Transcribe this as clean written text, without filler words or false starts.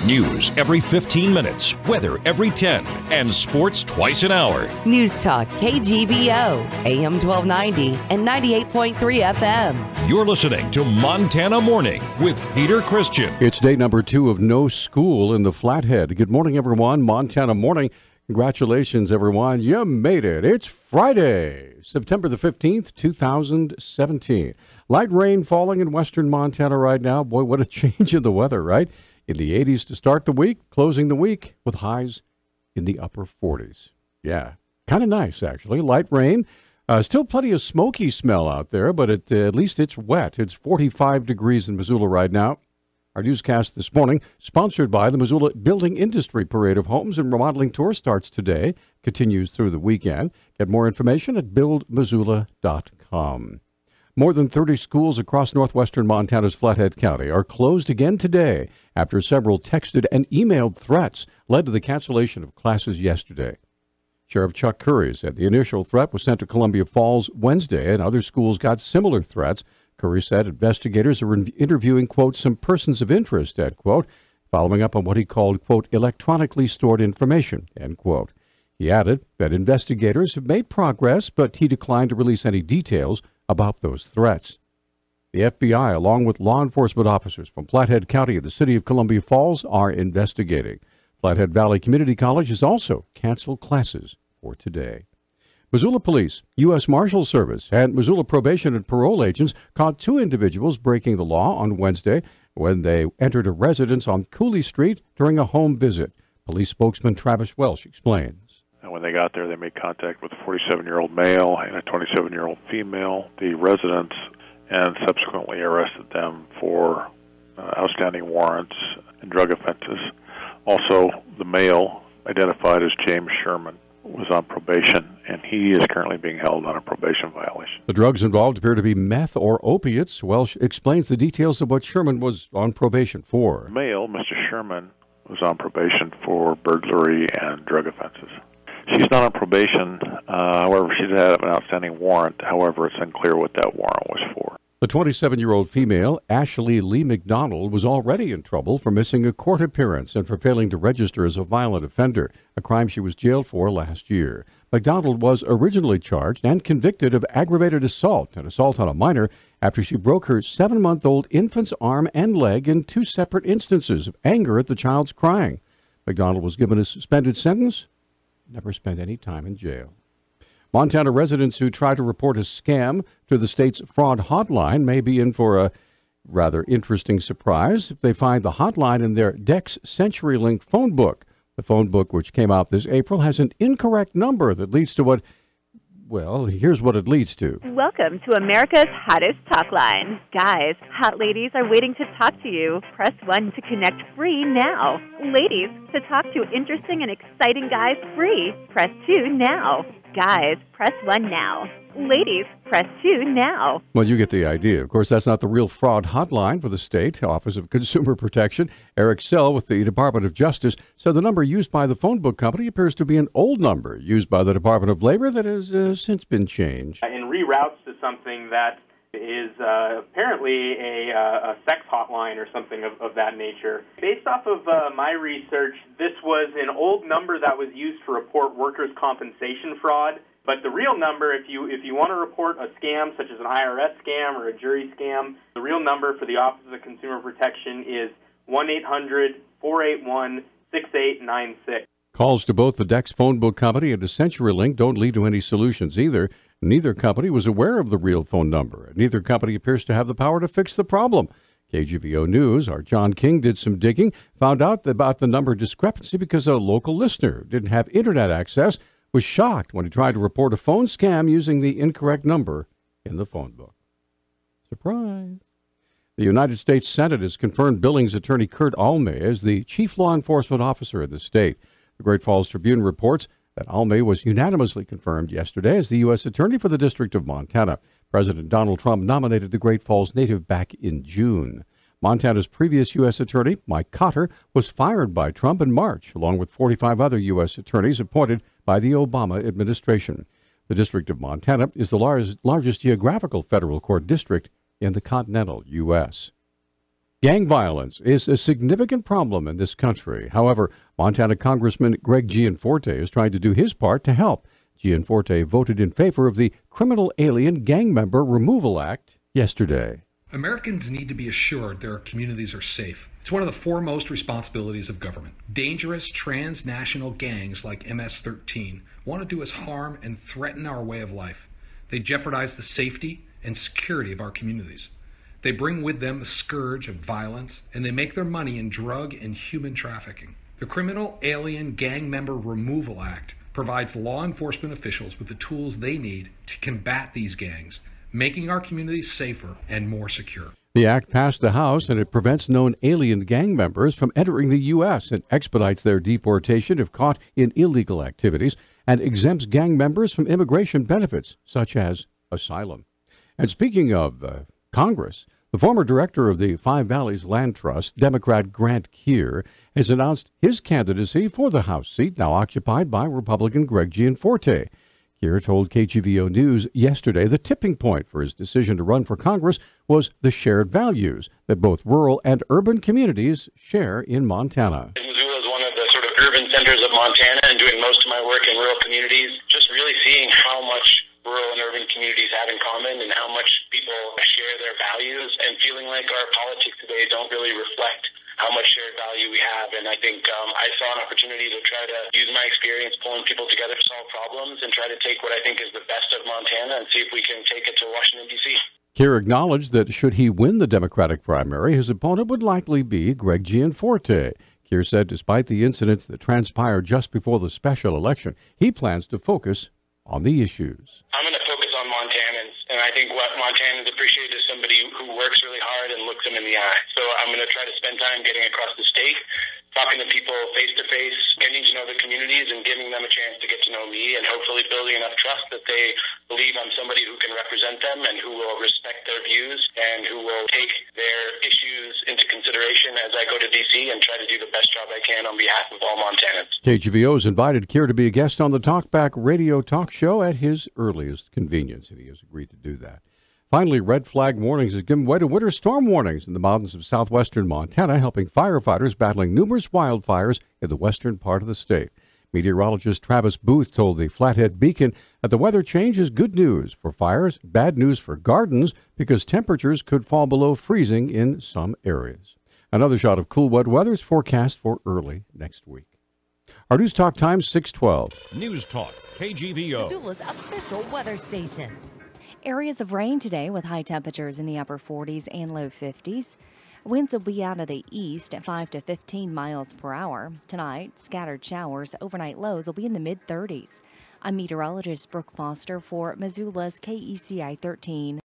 News every 15 minutes, weather every 10, and sports twice an hour. Newstalk KGVO, AM 1290 and 98.3 FM. You're listening to Montana Morning with Peter Christian. It's day number 2 of no school in the Flathead. Good morning, everyone. Montana Morning. Congratulations, everyone. You made it. It's Friday, September the 15th, 2017. Light rain falling in western Montana right now. Boy, what a change in the weather, right? In the 80s to start the week, closing the week with highs in the upper 40s. Yeah, kind of nice, actually. Light rain. Still plenty of smoky smell out there, but at least it's wet. It's 45 degrees in Missoula right now. Our newscast this morning, sponsored by the Missoula Building Industry Parade of Homes and Remodeling Tour, starts today, continues through the weekend. Get more information at buildmissoula.com. More than 30 schools across northwestern Montana's Flathead County are closed again today after several texted and emailed threats led to the cancellation of classes yesterday. Sheriff Chuck Curry said the initial threat was sent to Columbia Falls Wednesday, and other schools got similar threats. Curry said investigators are interviewing, quote, some persons of interest, end quote, following up on what he called, quote, electronically stored information, end quote. He added that investigators have made progress, but he declined to release any details about those threats. The FBI, along with law enforcement officers from Flathead County and the city of Columbia Falls, are investigating. Flathead Valley Community College has also canceled classes for today. Missoula Police, U.S. Marshal Service, and Missoula probation and parole agents caught 2 individuals breaking the law on Wednesday when they entered a residence on Cooley Street during a home visit. Police spokesman Travis Welsh explains. And when they got there, they made contact with a 47-year-old male and a 27-year-old female, the residents, and subsequently arrested them for outstanding warrants and drug offenses. Also, the male, identified as James Sherman, was on probation, and he is currently being held on a probation violation. The drugs involved appear to be meth or opiates. Welsh explains the details of what Sherman was on probation for. The male, Mr. Sherman, was on probation for burglary and drug offenses. She's not on probation, however, she did have an outstanding warrant. However, it's unclear what that warrant was for. The 27-year-old female, Ashley Lee McDonald, was already in trouble for missing a court appearance and for failing to register as a violent offender, a crime she was jailed for last year. McDonald was originally charged and convicted of aggravated assault and assault on a minor after she broke her 7-month-old infant's arm and leg in 2 separate instances of anger at the child's crying. McDonald was given a suspended sentence. Never spent any time in jail. Montana residents who try to report a scam to the state's fraud hotline may be in for a rather interesting surprise if they find the hotline in their Dex CenturyLink phone book. The phone book, which came out this April, has an incorrect number that leads to what, well, here's what it leads to. Welcome to America's hottest talk line. Guys, hot ladies are waiting to talk to you. Press 1 to connect free now. Ladies, to talk to interesting and exciting guys free. Press 2 now. Guys, press 1 now. Ladies, press 2 now. Well, you get the idea. Of course, that's not the real fraud hotline for the state Office of Consumer Protection. Eric Sell with the Department of Justice said the number used by the phone book company appears to be an old number used by the Department of Labor that has since been changed. And reroutes to something that is apparently a sex hotline or something of that nature. Based off of my research, this was an old number that was used to report workers' compensation fraud. But the real number, if you want to report a scam such as an IRS scam or a jury scam, the real number for the Office of Consumer Protection is 1-800-481-6896. Calls to both the Dex phone book company and to CenturyLink don't lead to any solutions either. Neither company was aware of the real phone number, and neither company appears to have the power to fix the problem. KGVO News, our John King did some digging, found out about the number discrepancy because a local listener who didn't have internet access was shocked when he tried to report a phone scam using the incorrect number in the phone book. Surprise! The United States Senate has confirmed Billings attorney Kurt Alme as the chief law enforcement officer in the state. The Great Falls Tribune reports that Alme was unanimously confirmed yesterday as the U.S. Attorney for the District of Montana. President Donald Trump nominated the Great Falls native back in June. Montana's previous U.S. Attorney, Mike Cotter, was fired by Trump in March, along with 45 other U.S. attorneys appointed by the Obama administration. The District of Montana is the largest geographical federal court district in the continental U.S. Gang violence is a significant problem in this country. However, Montana Congressman Greg Gianforte is trying to do his part to help. Gianforte voted in favor of the Criminal Alien Gang Member Removal Act yesterday. Americans need to be assured their communities are safe. It's one of the foremost responsibilities of government. Dangerous transnational gangs like MS-13 want to do us harm and threaten our way of life. They jeopardize the safety and security of our communities. They bring with them the scourge of violence, and they make their money in drug and human trafficking. The Criminal Alien Gang Member Removal Act provides law enforcement officials with the tools they need to combat these gangs, making our communities safer and more secure. The act passed the House, and it prevents known alien gang members from entering the U.S. and expedites their deportation if caught in illegal activities, and exempts gang members from immigration benefits, such as asylum. And speaking of Congress, the former director of the Five Valleys Land Trust, Democrat Grant Keir, has announced his candidacy for the House seat now occupied by Republican Greg Gianforte. Keir told KGVO News yesterday the tipping point for his decision to run for Congress was the shared values that both rural and urban communities share in Montana. Missoula is one of the sort of urban centers of Montana, and doing most of my work in rural communities, just really seeing how much rural and urban communities have in common and how much people share their values, and feeling like our politics today don't really reflect how much shared value we have. And I think I saw an opportunity to try to use my experience pulling people together to solve problems and try to take what I think is the best of Montana and see if we can take it to Washington, D.C. Keir acknowledged that should he win the Democratic primary, his opponent would likely be Greg Gianforte. Keir said despite the incidents that transpired just before the special election, he plans to focus on the issues. I'm going to focus on Montanans, and I think what Montanans appreciate is somebody who works really hard and looks them in the eye. So I'm going to try to spend time getting across the state, talking to people face-to-face, getting to know the communities and giving them a chance to get to know me, and hopefully building enough trust that they believe I'm somebody who can represent them and who will respect their views and who will take their issues into consideration as I go to D.C. and try to do the best job I can on behalf of all Montanans. KGVO has invited Keir to be a guest on the Talkback radio talk show at his earliest convenience, and he has agreed to do that. Finally, red flag warnings has given way to winter storm warnings in the mountains of southwestern Montana, helping firefighters battling numerous wildfires in the western part of the state. Meteorologist Travis Booth told the Flathead Beacon that the weather change is good news for fires, bad news for gardens because temperatures could fall below freezing in some areas. Another shot of cool, wet weather is forecast for early next week. Our News Talk time, 6:12. Newstalk, KGVO. Missoula's official weather station. Areas of rain today with high temperatures in the upper 40s and low 50s. Winds will be out of the east at 5 to 15 miles per hour. Tonight, scattered showers. Overnight lows will be in the mid-30s. I'm meteorologist Brooke Foster for Missoula's KECI 13.